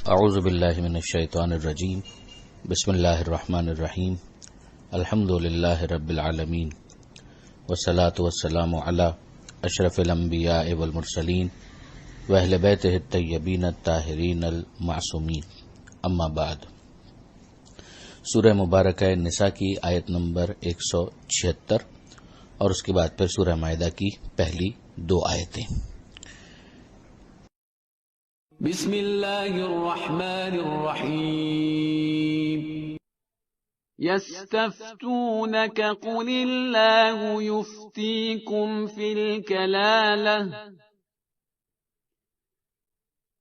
اعوذ باللہ من الشیطان الرجیم بسم اللہ الرحمن الرحیم الحمد للہ رب العالمین والصلاة والسلام علی اشرف الانبیاء والمرسلین واہل بیتہ الطیبین الطاہرین المعصومین اما بعد۔ سورہ مبارکہ نساء کی آیت نمبر 176 اور اس کے بعد پھر سورہ مائدہ کی پہلی 2 آیتیں۔ بسم اللہ الرحمن الرحیم۔ یستفتونک قل اللہ یفتیکم فی الکلالہ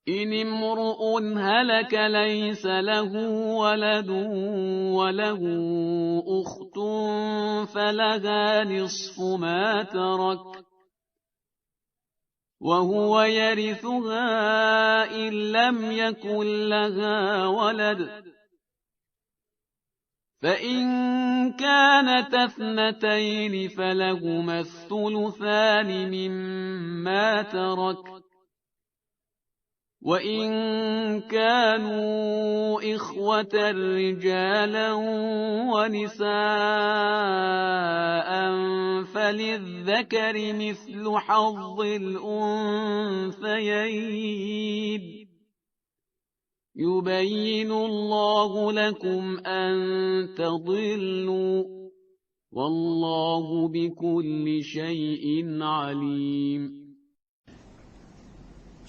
ان امرؤ هلك ليس له ولد وله أخت فلها نصف ما ترك وهو يرثها إن لم يكن لها ولد فإن كانت اثنتين فلهما الثلثان مما ترك وَإِن كَانُوا إِخْوَةً رِجَالًا وَنِسَاءً فَلِلذَّكَرِ مِثْلُ حَظِّ الْأُنثَيَيْنِ يُبَيِّنُ اللَّهُ لَكُمْ أَن تَضِلُّوا وَاللَّهُ بِكُلِّ شَيْءٍ عَلِيمٌ۔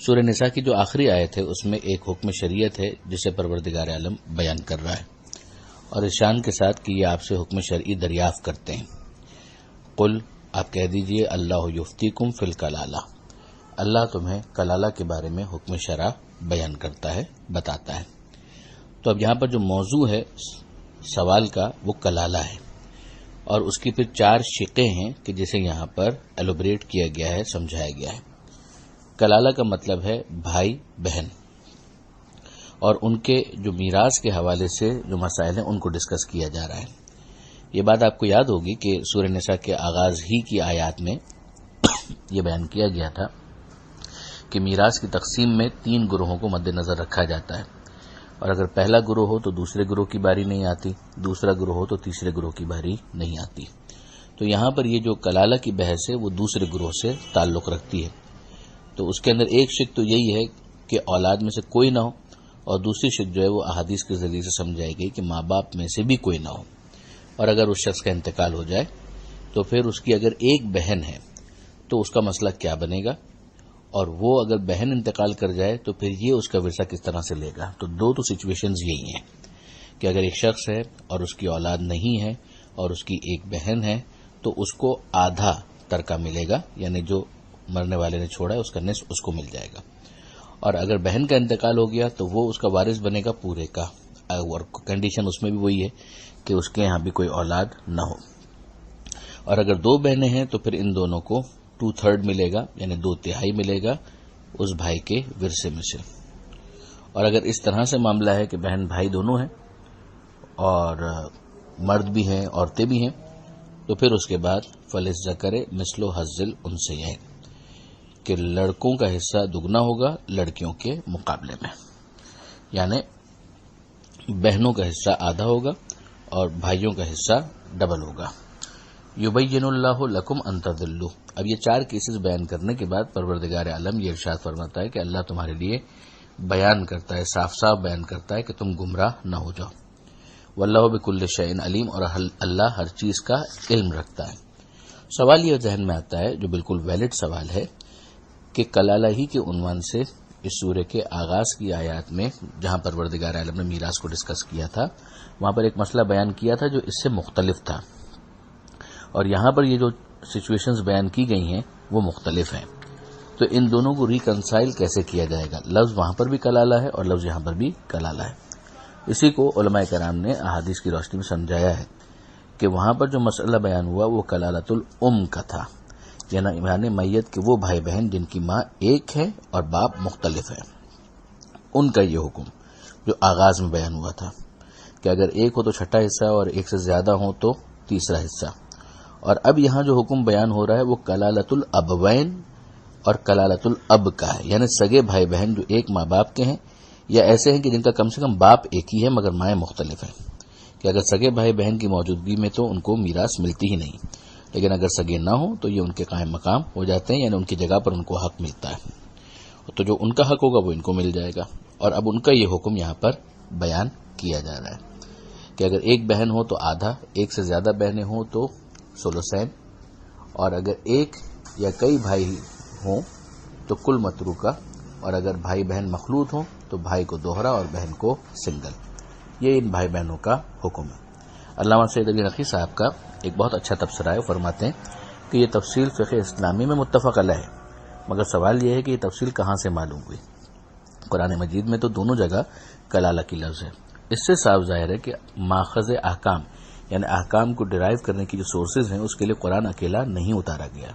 سورہ نساء کی جو آخری آیت ہے اس میں ایک حکم شریعت ہے جسے پروردگار عالم بیان کر رہا ہے اور اس شان کے ساتھ کہ یہ آپ سے حکم شرعی دریافت کرتے ہیں۔ قل، آپ کہہ دیجئے، اللہ یفتیکم فی الکلالہ، اللہ تمہیں کلالہ کے بارے میں حکم شرع بیان کرتا ہے، بتاتا ہے۔ تو اب یہاں پر جو موضوع ہے سوال کا وہ کلالہ ہے اور اس کی پھر 4 شقیں ہیں کہ جسے یہاں پر ایلوبریٹ کیا گیا ہے، سمجھایا گیا ہے۔ کلالہ کا مطلب ہے بھائی بہن، اور ان کے جو میراث کے حوالے سے جو مسائل ہیں ان کو ڈسکس کیا جا رہا ہے۔ یہ بات آپ کو یاد ہوگی کہ سورہ نساء کے آغاز ہی کی آیات میں یہ بیان کیا گیا تھا کہ میراث کی تقسیم میں 3 گروہوں کو مد نظر رکھا جاتا ہے، اور اگر پہلا گروہ ہو تو دوسرے گروہ کی باری نہیں آتی، دوسرا گروہ ہو تو تیسرے گروہ کی باری نہیں آتی۔ تو یہاں پر یہ جو کلالہ کی بحث ہے وہ دوسرے گروہ سے تعلق رکھتی ہے۔ تو اس کے اندر ایک شق تو یہی ہے کہ اولاد میں سے کوئی نہ ہو، اور دوسری شق جو ہے وہ احادیث کے ذریعے سے سمجھائی گئی کہ ماں باپ میں سے بھی کوئی نہ ہو، اور اگر اس شخص کا انتقال ہو جائے تو پھر اس کی اگر ایک بہن ہے تو اس کا مسئلہ کیا بنے گا، اور وہ اگر بہن انتقال کر جائے تو پھر یہ اس کا ورثہ کس طرح سے لے گا۔ تو 2 سچویشنز یہی ہیں کہ اگر ایک شخص ہے اور اس کی اولاد نہیں ہے اور اس کی ایک بہن ہے تو اس کو آدھا ترکہ ملے گا، یعنی جو مرنے والے نے چھوڑا ہے اس کا نصف اس کو مل جائے گا، اور اگر بہن کا انتقال ہو گیا تو وہ اس کا وارث بنے گا پورے کا، اور کنڈیشن اس میں بھی وہی ہے کہ اس کے یہاں بھی کوئی اولاد نہ ہو۔ اور اگر 2 بہنیں ہیں تو پھر ان دونوں کو 2/3 ملے گا، یعنی 2/3 ملے گا اس بھائی کے ورثے میں سے۔ اور اگر اس طرح سے معاملہ ہے کہ بہن بھائی دونوں ہیں اور مرد بھی ہیں عورتیں بھی ہیں تو پھر اس کے بعد فللذکر مثل حظ الانثیین، کہ لڑکوں کا حصہ دگنا ہوگا لڑکیوں کے مقابلے میں، یعنی بہنوں کا حصہ آدھا ہوگا اور بھائیوں کا حصہ ڈبل ہوگا۔ یبین اللہ لکم ان تضلوا، اب یہ 4 کیسز بیان کرنے کے بعد پروردگار عالم یہ ارشاد فرماتا ہے کہ اللہ تمہارے لیے بیان کرتا ہے، صاف صاف بیان کرتا ہے کہ تم گمراہ نہ ہو جاؤ۔ واللہ بکل شیء علیم، اور اللہ ہر چیز کا علم رکھتا ہے۔ سوال یہ ذہن میں آتا ہے جو بالکل ویلڈ سوال ہے کہ کلالہ ہی کے عنوان سے اس سورہ کے آغاز کی آیات میں جہاں پروردگار عالم نے میراث کو ڈسکس کیا تھا وہاں پر ایک مسئلہ بیان کیا تھا جو اس سے مختلف تھا، اور یہاں پر یہ جو سچویشنز بیان کی گئی ہیں وہ مختلف ہیں۔ تو ان دونوں کو ریکنسائل کیسے کیا جائے گا؟ لفظ وہاں پر بھی کلالہ ہے اور لفظ یہاں پر بھی کلالہ ہے۔ اسی کو علماء کرام نے احادیث کی روشنی میں سمجھایا ہے کہ وہاں پر جو مسئلہ بیان ہوا وہ کلالۃ الام کا تھا، یعنی میت کے وہ بھائی بہن جن کی ماں ایک ہے اور باپ مختلف ہے، ان کا یہ حکم جو آغاز میں بیان ہوا تھا کہ اگر ایک ہو تو چھٹا حصہ اور ایک سے زیادہ ہو تو تیسرا حصہ۔ اور اب یہاں جو حکم بیان ہو رہا ہے وہ کلالۃ الابوین اور کلالۃ الاب کا ہے، یعنی سگے بھائی بہن جو ایک ماں باپ کے ہیں یا ایسے ہیں کہ جن کا کم سے کم باپ ایک ہی ہے مگر مائیں مختلف ہیں، کہ اگر سگے بھائی بہن کی موجودگی میں تو ان کو میراث ملتی ہی نہیں، لیکن اگر سگے نہ ہوں تو یہ ان کے قائم مقام ہو جاتے ہیں، یعنی ان کی جگہ پر ان کو حق ملتا ہے، تو جو ان کا حق ہوگا وہ ان کو مل جائے گا۔ اور اب ان کا یہ حکم یہاں پر بیان کیا جا رہا ہے کہ اگر ایک بہن ہو تو آدھا، ایک سے زیادہ بہنیں ہوں تو ثلثین، اور اگر ایک یا کئی بھائی ہوں تو کل متروکہ، اور اگر بھائی بہن مخلوط ہوں تو بھائی کو دوہرا اور بہن کو سنگل۔ یہ ان بھائی بہنوں کا حکم ہے۔ علامہ سید علی نقوی صاحب کا ایک بہت اچھا تبصرہ ہے، فرماتے ہیں کہ یہ تفصیل فقہ اسلامی میں متفق علیہ ہے، مگر سوال یہ ہے کہ یہ تفصیل کہاں سے معلوم ہوئی؟ قرآن مجید میں تو دونوں جگہ کلالہ کی لفظ ہے۔ اس سے صاف ظاہر ہے کہ ماخذ احکام یعنی احکام کو ڈرائیو کرنے کی جو سورسز ہیں اس کے لیے قرآن اکیلا نہیں اتارا گیا،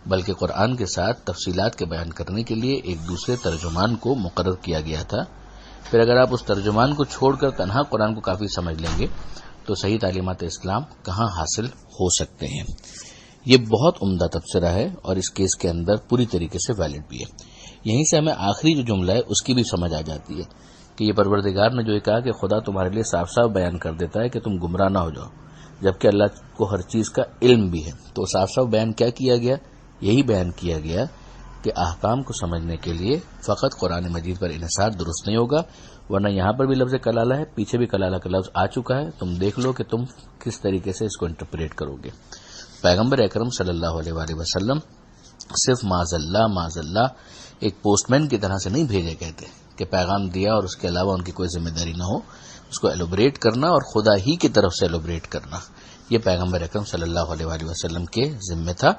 بلکہ قرآن کے ساتھ تفصیلات کے بیان کرنے کے لیے ایک دوسرے ترجمان کو مقرر کیا گیا تھا۔ پھر اگر آپ اس ترجمان کو چھوڑ کر تنہا قرآن کو کافی سمجھ لیں گے تو صحیح تعلیمات اسلام کہاں حاصل ہو سکتے ہیں؟ یہ بہت عمدہ تبصرہ ہے اور اس کیس کے اندر پوری طریقے سے ویلڈ بھی ہے۔ یہیں سے ہمیں آخری جو جملہ ہے اس کی بھی سمجھ آ جاتی ہے کہ یہ پروردگار نے جو یہ کہا کہ خدا تمہارے لیے صاف صاف بیان کر دیتا ہے کہ تم گمراہ نہ ہو جاؤ، جبکہ اللہ کو ہر چیز کا علم بھی ہے، تو صاف صاف بیان کیا کیا گیا؟ یہی بیان کیا گیا کہ احکام کو سمجھنے کے لیے فقط قرآن مجید پر انحصار درست نہیں ہوگا، ورنہ یہاں پر بھی لفظ کلالہ ہے، پیچھے بھی کلالہ کا لفظ آ چکا ہے، تم دیکھ لو کہ تم کس طریقے سے اس کو انٹرپریٹ کرو گے۔ پیغمبر اکرم صلی اللہ علیہ وآلہ وسلم صرف معاذ اللہ ایک پوسٹ مین کی طرح سے نہیں بھیجے گئے تھے کہ پیغام دیا اور اس کے علاوہ ان کی کوئی ذمہ داری نہ ہو، اس کو ایلوبریٹ کرنا اور خدا ہی کی طرف سے ایلوبریٹ کرنا، یہ پیغمبر اکرم صلی اللہ علیہ وآلہ وسلم کے ذمہ تھا،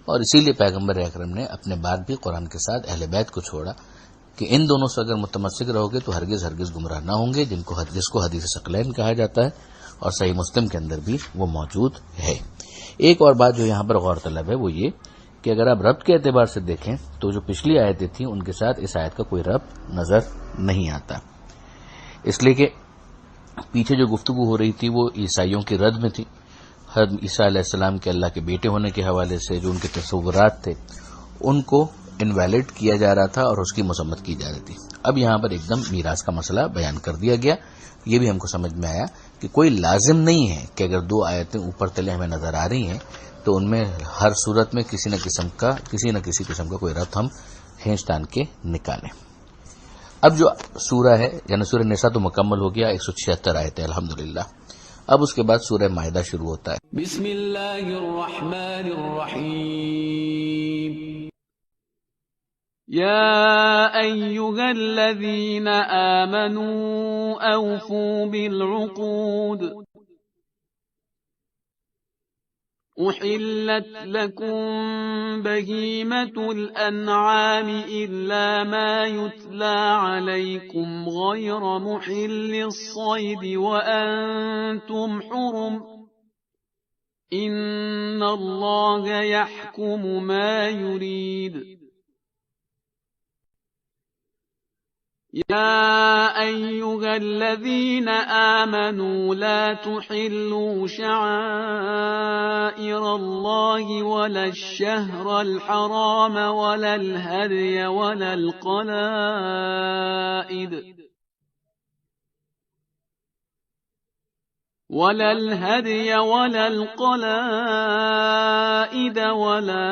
اور اسی لیے پیغمبر اکرم نے اپنے بعد بھی قرآن کے ساتھ اہل بیت کو چھوڑا کہ ان دونوں سے اگر متمسک رہو گے تو ہرگز گمراہ نہ ہوں گے، جس کو حدیث ثقلین کہا جاتا ہے، اور صحیح مسلم کے اندر بھی وہ موجود ہے۔ ایک اور بات جو یہاں پر غور طلب ہے وہ یہ کہ اگر آپ ربط کے اعتبار سے دیکھیں تو جو پچھلی آیتیں تھیں ان کے ساتھ اس آیت کا کوئی ربط نظر نہیں آتا، اس لیے کہ پیچھے جو گفتگو ہو رہی تھی وہ عیسائیوں کی رد میں تھی، حضرت عیسیٰ علیہ السلام کے اللہ کے بیٹے ہونے کے حوالے سے جو ان کے تصورات تھے ان کو انویلڈ کیا جا رہا تھا اور اس کی مذمت کی جا رہی تھی۔ اب یہاں پر ایک دم میراث کا مسئلہ بیان کر دیا گیا۔ یہ بھی ہم کو سمجھ میں آیا کہ کوئی لازم نہیں ہے کہ اگر دو آیتیں اوپر تلے ہمیں نظر آ رہی ہیں تو ان میں ہر صورت میں کسی نہ کسی قسم کا کوئی ربط ہم کھینچ تان کے نکالیں۔ اب جو سورہ ہے یعنی سورہ نساء تو مکمل ہو گیا، 176 آیتیں الحمدللہ۔ اب اس کے بعد سورہ مائدہ شروع ہوتا ہے۔ بسم اللہ الرحمن الرحیم یا ایہا الذین آمنوا اوفوا بالعقود احلت لکم بہیمۃ الانعام الا ما یتلی علیکم غیر محل الصید وانتم حرم ان اللہ یحکم ما یرید یا ایہا الذین آمنوا لا تحلوا شعائر اللہ ولا الشہر الحرام ولا الہدی ولا القلائد ولا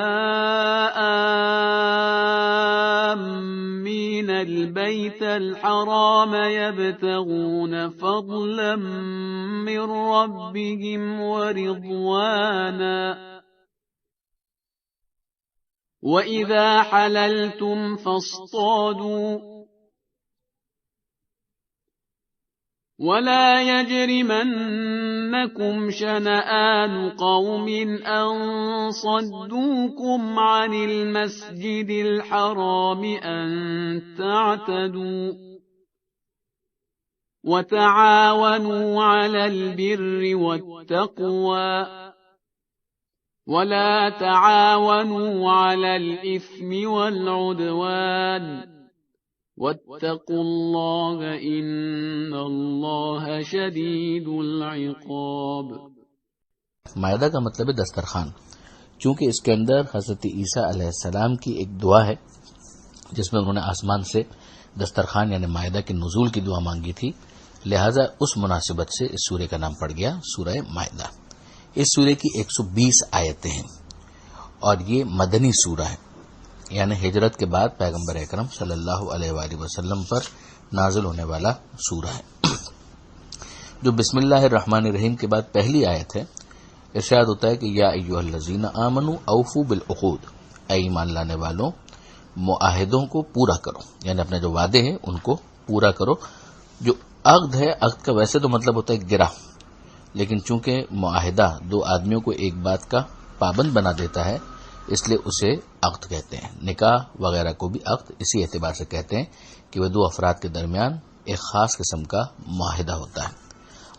آمین البیت الحرام یبتغون فضلا من ربهم ورضوانا وَإِذَا حَلَلْتُمْ فَاصْطَادُوا وَلَا يَجْرِمَنَّكُمْ شَنَآنُ قَوْمٍ أَن صَدُّوكُمْ عَنِ الْمَسْجِدِ الْحَرَامِ أَن تَعْتَدُوا وَتَعَاوَنُوا عَلَى الْبِرِّ وَالتَّقْوَى وَلَا تَعَاوَنُوا عَلَى الْإِثْمِ وَالْعُدْوَانِ وَاتَّقُوا اللَّهَ إِنَّ اللَّهَ شَدِيدُ الْعِقَابِ۔ مائدہ کا مطلب ہے دسترخوان، چونکہ اس کے اندر حضرت عیسیٰ علیہ السلام کی ایک دعا ہے جس میں انہوں نے آسمان سے دسترخوان یعنی مائدہ کی نزول کی دعا مانگی تھی، لہذا اس مناسبت سے اس سورے کا نام پڑ گیا سورہ مائدہ۔ اس سورے کی 120 آیتیں ہیں اور یہ مدنی سورہ ہے، یعنی ہجرت کے بعد پیغمبر اکرم صلی اللہ علیہ وآلہ وسلم پر نازل ہونے والا سورہ ہے۔ جو بسم اللہ الرحمن الرحیم کے بعد پہلی آیت ہے، ارشاد ہوتا ہے کہ یا ایھا الذین آمنوا اوفوا بالعقود، اے ایمان لانے والوں معاہدوں کو پورا کرو، یعنی اپنے جو وعدے ہیں ان کو پورا کرو۔ جو عقد ہے، عقد کا ویسے تو مطلب ہوتا ہے گرہ، لیکن چونکہ معاہدہ دو آدمیوں کو ایک بات کا پابند بنا دیتا ہے اس لیے اسے عقد کہتے ہیں۔ نکاح وغیرہ کو بھی عقد اسی اعتبار سے کہتے ہیں کہ وہ دو افراد کے درمیان ایک خاص قسم کا معاہدہ ہوتا ہے۔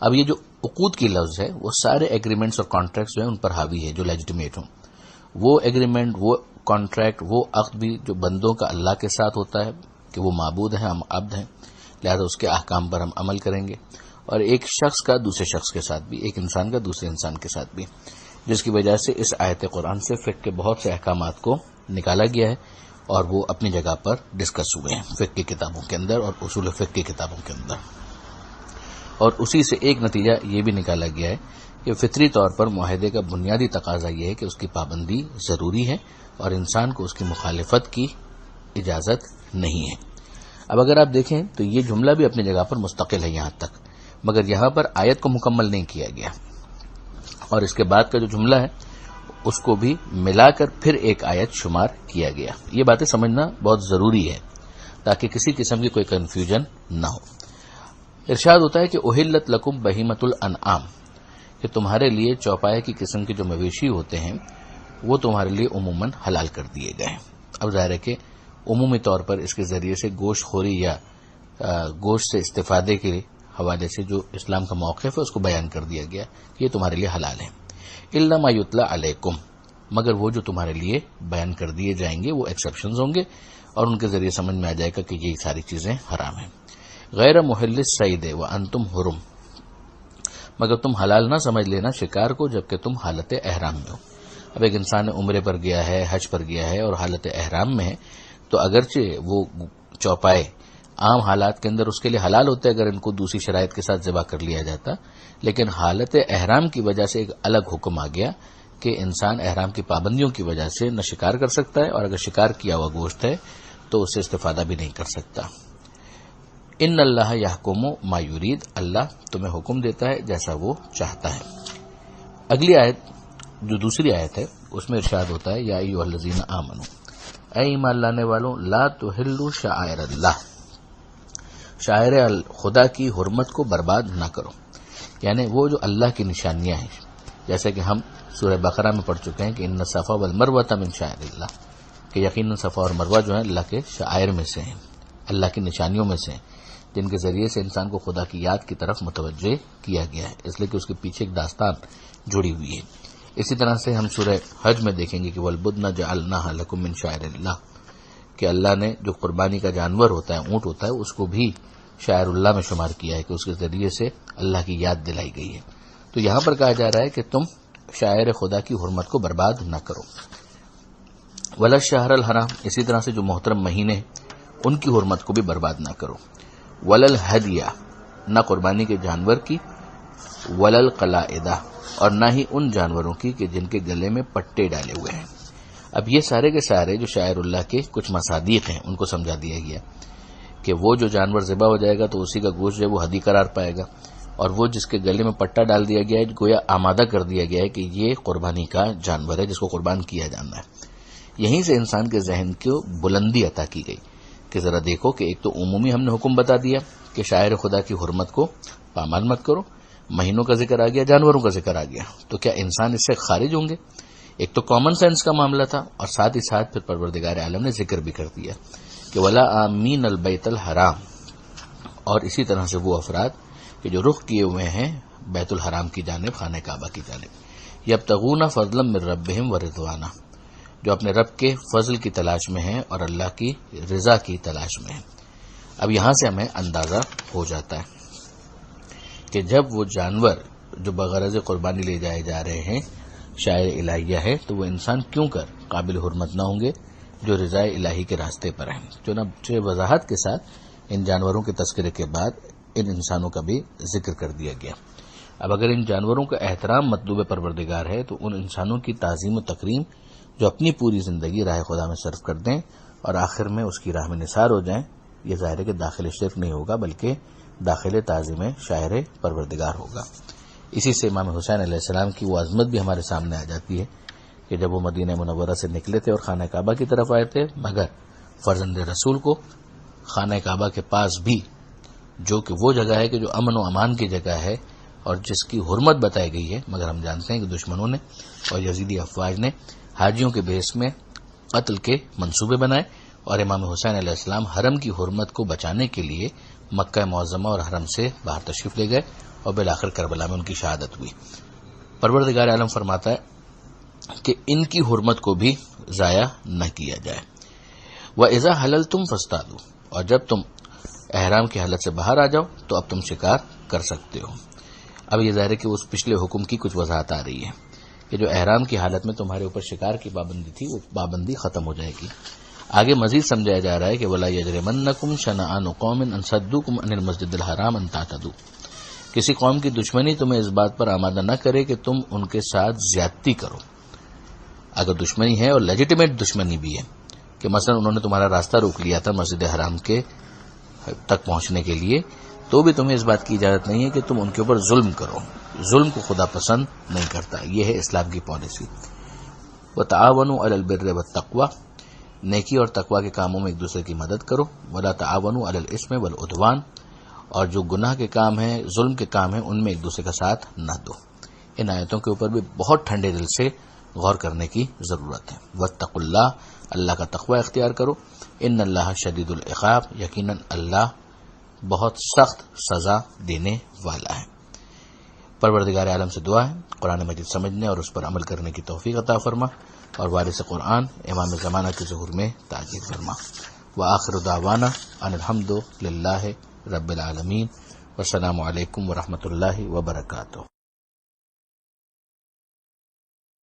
اب یہ جو عقود کی لفظ ہے وہ سارے ایگریمنٹس اور کانٹریکٹس جو ہیں ان پر حاوی ہے جو لیجیٹیمیٹ ہوں۔ وہ ایگریمنٹ، وہ کانٹریکٹ، وہ عقد بھی جو بندوں کا اللہ کے ساتھ ہوتا ہے کہ وہ معبود ہیں، ہم عبد ہیں، لہذا اس کے احکام پر ہم عمل کریں گے، اور ایک شخص کا دوسرے شخص کے ساتھ بھی، ایک انسان کا دوسرے انسان کے ساتھ بھی، جس کی وجہ سے اس آیت قرآن سے فقہ کے بہت سے احکامات کو نکالا گیا ہے اور وہ اپنی جگہ پر ڈسکس ہوئے ہیں فقہ کی کتابوں کے اندر اور اصول فقہ کی کتابوں کے اندر۔ اور اسی سے ایک نتیجہ یہ بھی نکالا گیا ہے کہ فطری طور پر معاہدے کا بنیادی تقاضا یہ ہے کہ اس کی پابندی ضروری ہے اور انسان کو اس کی مخالفت کی اجازت نہیں ہے۔ اب اگر آپ دیکھیں تو یہ جملہ بھی اپنی جگہ پر مستقل ہے یہاں تک، مگر یہاں پر آیت کو مکمل نہیں کیا گیا، اور اس کے بعد کا جو جملہ ہے اس کو بھی ملا کر پھر ایک آیت شمار کیا گیا۔ یہ باتیں سمجھنا بہت ضروری ہے تاکہ کسی قسم کی کوئی کنفیوژن نہ ہو۔ ارشاد ہوتا ہے کہ احلت لکم بہیمۃ الانعام، کہ تمہارے لیے چوپائے کی قسم کے جو مویشی ہوتے ہیں وہ تمہارے لیے عموماً حلال کر دیے گئے ہیں۔ اب ظاہر ہے کہ عمومی طور پر اس کے ذریعے سے گوشت خوری یا گوشت سے استفادے کے حوالے سے جو اسلام کا موقف ہے اس کو بیان کر دیا گیا کہ یہ تمہارے لیے حلال ہے۔ الا ما یتلی علیکم، مگر وہ جو تمہارے لیے بیان کر دیے جائیں گے وہ ایکسیپشنز ہوں گے اور ان کے ذریعے سمجھ میں آ جائے گا کہ یہ ساری چیزیں حرام ہیں۔ غیر محل الصید وانتم حرم، مگر تم حلال نہ سمجھ لینا شکار کو جبکہ تم حالت احرام میں ہو۔ اب ایک انسان عمرے پر گیا ہے، حج پر گیا ہے اور حالت احرام میں ہے تو اگرچہ وہ چوپائے عام حالات کے اندر اس کے لیے حلال ہوتے اگر ان کو دوسری شرائط کے ساتھ ذبح کر لیا جاتا، لیکن حالت احرام کی وجہ سے ایک الگ حکم آ گیا کہ انسان احرام کی پابندیوں کی وجہ سے نہ شکار کر سکتا ہے اور اگر شکار کیا ہوا گوشت ہے تو اس سے استفادہ بھی نہیں کر سکتا۔ ان اللہ یحکم ما یرید، اللہ تمہیں حکم دیتا ہے جیسا وہ چاہتا ہے۔ اگلی آیت جو دوسری آیت ہے اس میں ارشاد ہوتا ہے یا ایھا الذین آمنوا، اے ایمان لانے والوں لا تحلوا شعائر اللہ، شاعر خدا کی حرمت کو برباد نہ کرو، یعنی وہ جو اللہ کی نشانیاں ہیں، جیسے کہ ہم سورہ بقرہ میں پڑھ چکے ہیں کہ ان الصفا والمروہ من شعائر اللہ، کہ یقیناً صفا اور مروہ جو ہیں اللہ کے شعائر میں سے ہیں، اللہ کی نشانیوں میں سے ہیں، جن کے ذریعے سے انسان کو خدا کی یاد کی طرف متوجہ کیا گیا ہے، اس لیے کہ اس کے پیچھے ایک داستان جڑی ہوئی ہے۔ اسی طرح سے ہم سورہ حج میں دیکھیں گے کہ والبدن جعلناها لکم من شعائر اللہ، کہ اللہ نے جو قربانی کا جانور ہوتا ہے، اونٹ ہوتا ہے، اس کو بھی شاعر اللہ میں شمار کیا ہے کہ اس کے ذریعے سے اللہ کی یاد دلائی گئی ہے۔ تو یہاں پر کہا جا رہا ہے کہ تم شاعر خدا کی حرمت کو برباد نہ کرو۔ ولا الشہر الحرام، اسی طرح سے جو محترم مہینے ان کی حرمت کو بھی برباد نہ کرو۔ ولا الہدی، نہ قربانی کے جانور کی، ولا القلائد، اور نہ ہی ان جانوروں کی کہ جن کے گلے میں پٹے ڈالے ہوئے ہیں۔ اب یہ سارے کے سارے جو شاعر اللہ کے کچھ مصادیق ہیں ان کو سمجھا دیا گیا کہ وہ جو جانور ذبح ہو جائے گا تو اسی کا گوشت جو ہے وہ ہدی قرار پائے گا، اور وہ جس کے گلے میں پٹا ڈال دیا گیا ہے گویا آمادہ کر دیا گیا ہے کہ یہ قربانی کا جانور ہے جس کو قربان کیا جانا ہے۔ یہیں سے انسان کے ذہن کو بلندی عطا کی گئی کہ ذرا دیکھو کہ ایک تو عمومی ہم نے حکم بتا دیا کہ شاعر خدا کی حرمت کو پامال مت کرو، مہینوں کا ذکر آ گیا، جانوروں کا ذکر آ گیا، تو کیا انسان اس سے خارج ہوں گے؟ ایک تو کامن سینس کا معاملہ تھا اور ساتھ ہی ساتھ پھر پروردگار عالم نے ذکر بھی کر دیا کہ ولا آمین البیت الحرام، اور اسی طرح سے وہ افراد کہ جو رخ کیے ہوئے ہیں بیت الحرام کی جانب، خانہ کعبہ کی جانب، یبتغون فضلا من ربہم ورضوانا، جو اپنے رب کے فضل کی تلاش میں ہیں اور اللہ کی رضا کی تلاش میں ہیں۔ اب یہاں سے ہمیں اندازہ ہو جاتا ہے کہ جب وہ جانور جو بغرض قربانی لے جائے جا رہے ہیں شاعر الہیہ ہے تو وہ انسان کیوں کر قابل حرمت نہ ہوں گے جو رضا الہی کے راستے پر ہیں۔ چنانچہ وضاحت کے ساتھ ان جانوروں کے تذکرے کے بعد ان انسانوں کا بھی ذکر کر دیا گیا۔ اب اگر ان جانوروں کا احترام مطلوب پروردگار ہے تو ان انسانوں کی تعظیم و تکریم جو اپنی پوری زندگی راہ خدا میں صرف کر دیں اور آخر میں اس کی راہ میں نثار ہو جائیں، یہ ظاہر ہے کہ داخل شرک نہیں ہوگا بلکہ داخل تعظیم شاعر پروردگار ہوگا۔ اسی سے امام حسین علیہ السلام کی وہ عظمت بھی ہمارے سامنے آ جاتی ہے کہ جب وہ مدینہ منورہ سے نکلے تھے اور خانہ کعبہ کی طرف آئے تھے، مگر فرزند رسول کو خانہ کعبہ کے پاس بھی، جو کہ وہ جگہ ہے کہ جو امن و امان کی جگہ ہے اور جس کی حرمت بتائی گئی ہے، مگر ہم جانتے ہیں کہ دشمنوں نے اور یزیدی افواج نے حاجیوں کے بیس میں قتل کے منصوبے بنائے اور امام حسین علیہ السلام حرم کی حرمت کو بچانے کے لیے مکہ معظمہ اور حرم سے باہر تشریف لے گئے اور بالآخر کربلا میں ان کی شہادت ہوئی۔ پروردگار عالم فرماتا ہے کہ ان کی حرمت کو بھی ضائع نہ کیا جائے۔ وَإِذَا حَلَلْتُمْ فَاصْطَادُوا، اور جب تم احرام کی حالت سے باہر آ جاؤ تو اب تم شکار کر سکتے ہو۔ اب یہ ظاہر ہے کہ اس پچھلے حکم کی کچھ وضاحت آ رہی ہے کہ جو احرام کی حالت میں تمہارے اوپر شکار کی پابندی تھی وہ پابندی ختم ہو جائے گی۔ آگے مزید سمجھایا جا رہا ہے کہ وَلَا يَجْرِمَنَّكُمْ شَنَآنُ قَوْمٍ أَن صَدُّوكُمْ عَنِ الْمَسْجِدِ الْحَرَامِ أَن تَعْتَدُوا، کسی قوم کی دشمنی تمہیں اس بات پر آمادہ نہ کرے کہ تم ان کے ساتھ زیادتی کرو۔ اگر دشمنی ہے اور لیجیٹیمیٹ دشمنی بھی ہے کہ مثلا انہوں نے تمہارا راستہ روک لیا تھا مسجد حرام کے تک پہنچنے کے لیے، تو بھی تمہیں اس بات کی اجازت نہیں ہے کہ تم ان کے اوپر ظلم کرو۔ ظلم کو خدا پسند نہیں کرتا، یہ ہے اسلام کی پالیسی۔ وَتَعَاوَنُوا عَلَى الْبِرِّ وَالتَّقْوَىٰ، نیکی اور تقوی کے کاموں میں ایک دوسرے کی مدد کرو۔ وَلَا تَعَاوَنُوا عَلَى الْإِثْمِ وَالْعُدْوَانِ، اور جو گناہ کے کام ہیں، ظلم کے کام ہیں، ان میں ایک دوسرے کا ساتھ نہ دو۔ ان آیتوں کے اوپر بھی بہت ٹھنڈے دل سے غور کرنے کی ضرورت ہے۔ وَاتَّقُوا اللَّهَ، اللہ کا تقوی اختیار کرو۔ ان اللہ شدید العقاب، یقیناً اللہ بہت سخت سزا دینے والا ہے۔ پروردگار عالم سے دعا ہے قرآن مجید سمجھنے اور اس پر عمل کرنے کی توفیق عطا فرما، اور وارث قرآن امام زمانہ کے ظہور میں تاجیل فرما۔ وآخر دعوانا ان الحمد للہ رب العالمین، والسلام علیکم ورحمۃ اللہ وبرکاتہ۔